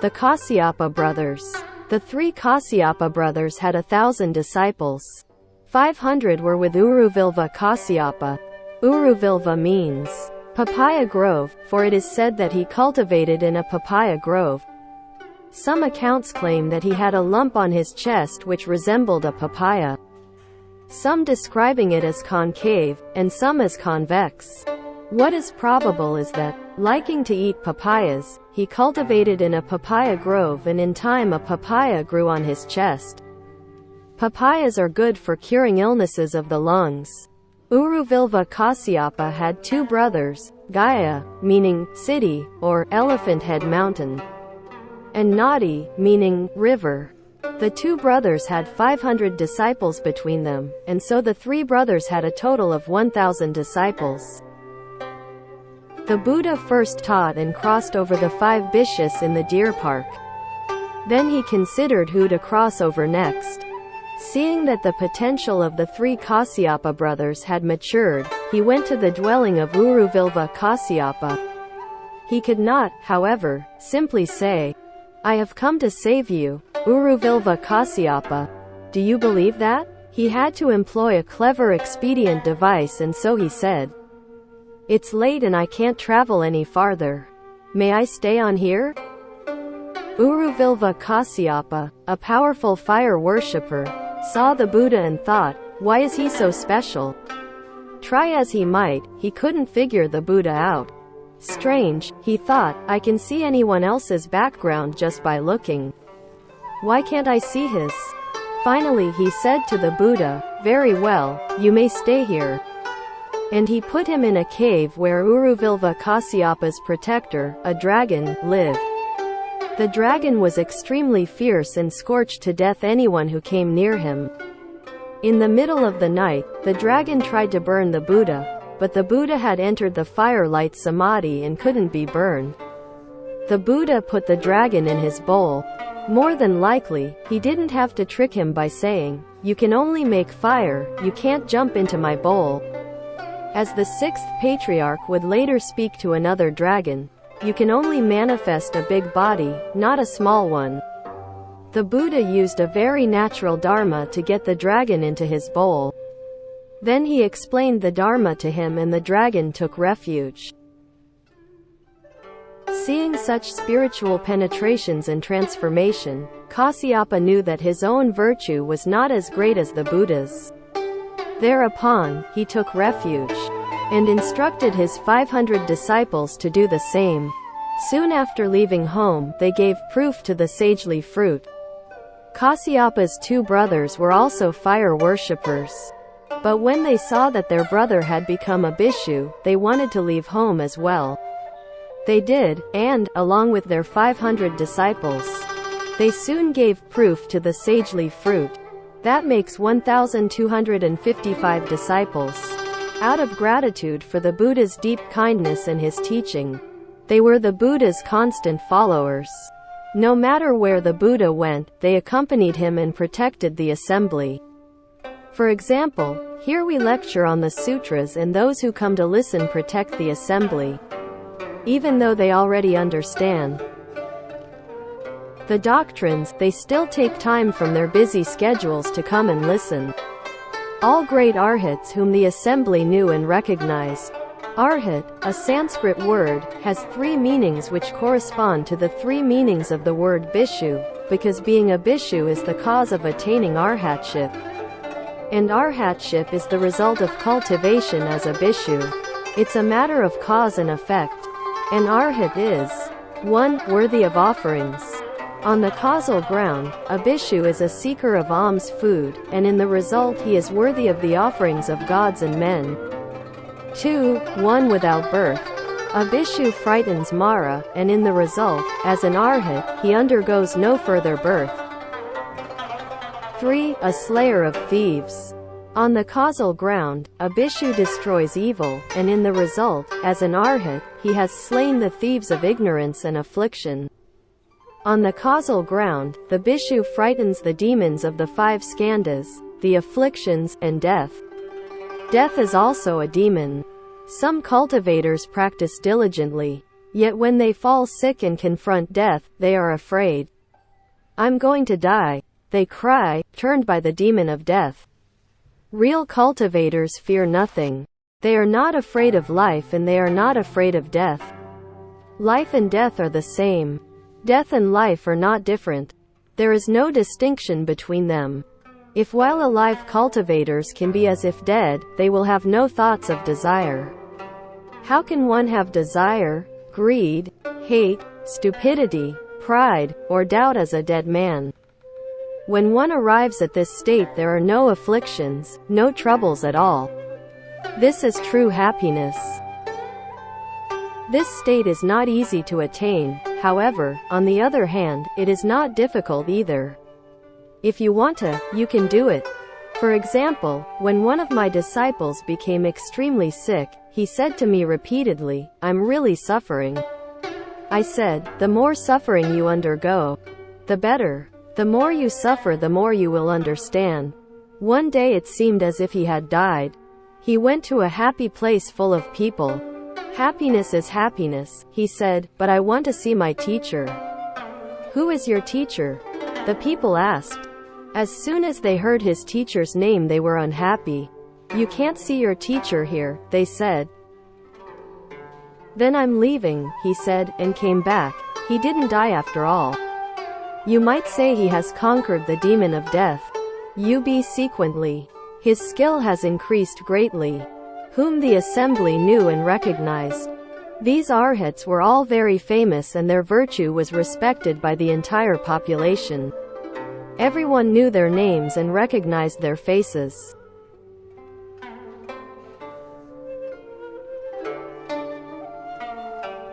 The Kasyapa brothers. The 3 Kasyapa brothers had 1,000 disciples. 500 were with Uruvilva Kasyapa. Uruvilva means papaya grove, for it is said that he cultivated in a papaya grove. Some accounts claim that he had a lump on his chest which resembled a papaya. Some describing it as concave, and some as convex. What is probable is that, liking to eat papayas, he cultivated in a papaya grove, and in time a papaya grew on his chest. Papayas are good for curing illnesses of the lungs. Uruvilva Kasyapa had 2 brothers, Gaya, meaning city, or elephant head mountain, and Nadi, meaning river. The 2 brothers had 500 disciples between them, and so the 3 brothers had a total of 1,000 disciples. The Buddha first taught and crossed over the 5 Bishus in the deer park. Then he considered who to cross over next. Seeing that the potential of the 3 Kasyapa brothers had matured, he went to the dwelling of Uruvilva Kasyapa. He could not, however, simply say, "I have come to save you, Uruvilva Kasyapa. Do you believe that?" He had to employ a clever expedient device, and so he said, "It's late and I can't travel any farther. May I stay on here?" Uruvilva Kasyapa, a powerful fire worshipper, saw the Buddha and thought, "Why is he so special?" Try as he might, he couldn't figure the Buddha out. Strange, he thought, I can see anyone else's background just by looking. Why can't I see his? Finally he said to the Buddha, "Very well, you may stay here." And he put him in a cave where Uruvilva Kasyapa's protector, a dragon, lived. The dragon was extremely fierce and scorched to death anyone who came near him. In the middle of the night, the dragon tried to burn the Buddha, but the Buddha had entered the firelight samadhi and couldn't be burned. The Buddha put the dragon in his bowl. More than likely, he didn't have to trick him by saying, "You can only make fire, you can't jump into my bowl." As the 6th patriarch would later speak to another dragon, "You can only manifest a big body, not a small one." The Buddha used a very natural dharma to get the dragon into his bowl. Then he explained the dharma to him and the dragon took refuge. Seeing such spiritual penetrations and transformation, Kasyapa knew that his own virtue was not as great as the Buddha's. Thereupon, he took refuge and instructed his 500 disciples to do the same. Soon after leaving home, they gave proof to the sagely fruit. Kasyapa's 2 brothers were also fire worshippers. But when they saw that their brother had become a bhikshu, they wanted to leave home as well. They did, and, along with their 500 disciples, they soon gave proof to the sagely fruit. That makes 1,255 disciples. Out of gratitude for the Buddha's deep kindness and his teaching, they were the Buddha's constant followers. No matter where the Buddha went, they accompanied him and protected the assembly. For example, here we lecture on the sutras and those who come to listen protect the assembly, even though they already understand the doctrines, they still take time from their busy schedules to come and listen. All great arhats whom the assembly knew and recognized. Arhat, a Sanskrit word, has 3 meanings which correspond to the 3 meanings of the word bhikshu, because being a bhikshu is the cause of attaining arhatship. And arhatship is the result of cultivation as a bhikshu. It's a matter of cause and effect. An arhat is 1. Worthy of offerings. On the causal ground, a bhikshu is a seeker of alms food, and in the result he is worthy of the offerings of gods and men. 2. One without birth. A bhikshu frightens Mara, and in the result, as an arhat, he undergoes no further birth. 3. A slayer of thieves. On the causal ground, a bhikshu destroys evil, and in the result, as an arhat, he has slain the thieves of ignorance and affliction. On the causal ground, the bhikshu frightens the demons of the 5 skandhas, the afflictions, and death. Death is also a demon. Some cultivators practice diligently, Yet when they fall sick and confront death, they are afraid. I'm going to die, they cry, turned by the demon of death. Real cultivators fear nothing. They are not afraid of life and they are not afraid of death. Life and death are the same. Death and life are not different. There is no distinction between them. If while alive cultivators can be as if dead, they will have no thoughts of desire. How can one have desire, greed, hate, stupidity, pride, or doubt as a dead man? When one arrives at this state, there are no afflictions, no troubles at all. This is true happiness. This state is not easy to attain, however, on the other hand, it is not difficult either. If you want to, you can do it. For example, when one of my disciples became extremely sick, he said to me repeatedly, "I'm really suffering." I said, "The more suffering you undergo, the better. The more you suffer, the more you will understand." One day it seemed as if he had died. He went to a happy place full of people. "Happiness is happiness," he said, "but I want to see my teacher." "Who is your teacher?" the people asked. As soon as they heard his teacher's name, they were unhappy. "You can't see your teacher here," they said. "Then I'm leaving," he said, and came back. He didn't die after all. You might say he has conquered the demon of death. Subsequently, his skill has increased greatly, whom the assembly knew and recognized. These arhats were all very famous and their virtue was respected by the entire population. Everyone knew their names and recognized their faces.